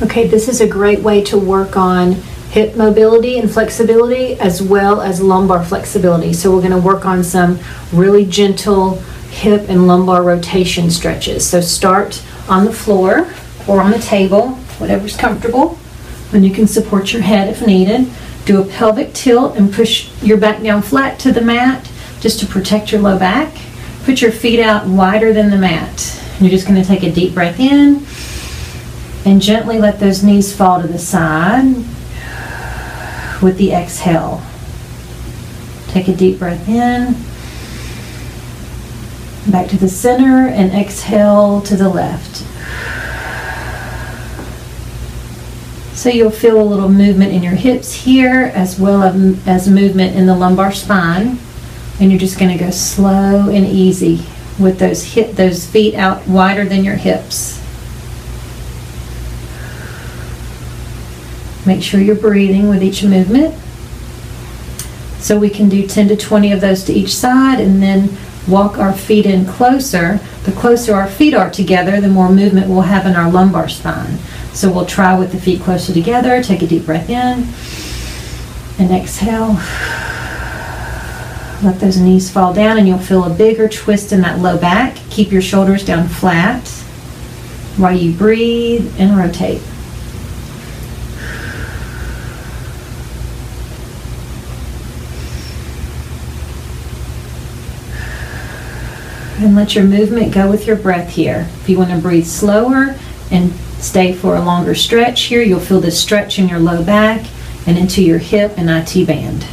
Okay, this is a great way to work on hip mobility and flexibility as well as lumbar flexibility. So we're going to work on some really gentle hip and lumbar rotation stretches. So start on the floor or on the table, whatever's comfortable, and you can support your head if needed. Do a pelvic tilt and push your back down flat to the mat just to protect your low back. Put your feet out wider than the mat. You're just going to take a deep breath in and gently let those knees fall to the side with the exhale. Take a deep breath in, back to the center, and exhale to the left. So you'll feel a little movement in your hips here as well as movement in the lumbar spine. And you're just going to go slow and easy with those feet out wider than your hips. Make sure you're breathing with each movement. So we can do 10 to 20 of those to each side and then walk our feet in closer. The closer our feet are together, the more movement we'll have in our lumbar spine. So we'll try with the feet closer together. Take a deep breath in and exhale. Let those knees fall down and you'll feel a bigger twist in that low back. Keep your shoulders down flat while you breathe and rotate. And let your movement go with your breath here. If you want to breathe slower and stay for a longer stretch here, you'll feel this stretch in your low back and into your hip and IT band.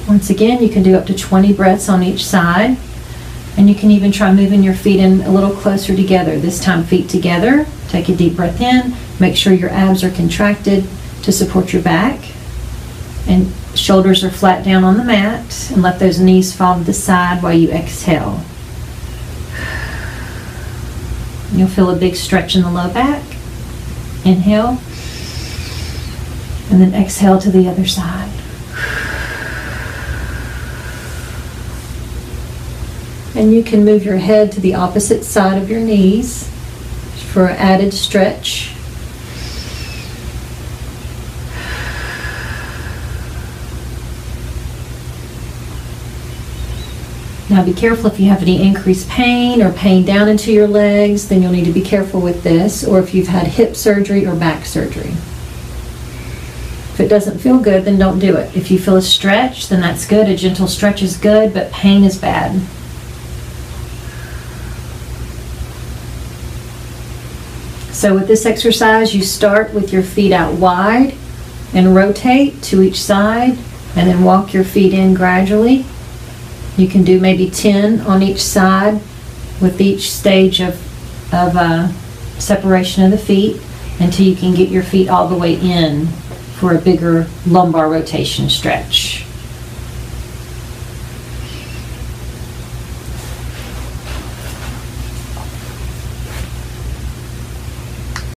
Once again, you can do up to 20 breaths on each side. And you can even try moving your feet in a little closer together. This time, feet together. Take a deep breath in. Make sure your abs are contracted to support your back. And shoulders are flat down on the mat. And let those knees fall to the side while you exhale. You'll feel a big stretch in the low back. Inhale. And then exhale to the other side. And you can move your head to the opposite side of your knees for an added stretch. Now be careful if you have any increased pain or pain down into your legs, then you'll need to be careful with this, or if you've had hip surgery or back surgery. If it doesn't feel good, then don't do it. If you feel a stretch, then that's good. A gentle stretch is good, but pain is bad. So with this exercise, you start with your feet out wide and rotate to each side, and then walk your feet in gradually. You can do maybe 10 on each side with each stage of separation of the feet until you can get your feet all the way in for a bigger lumbar rotation stretch.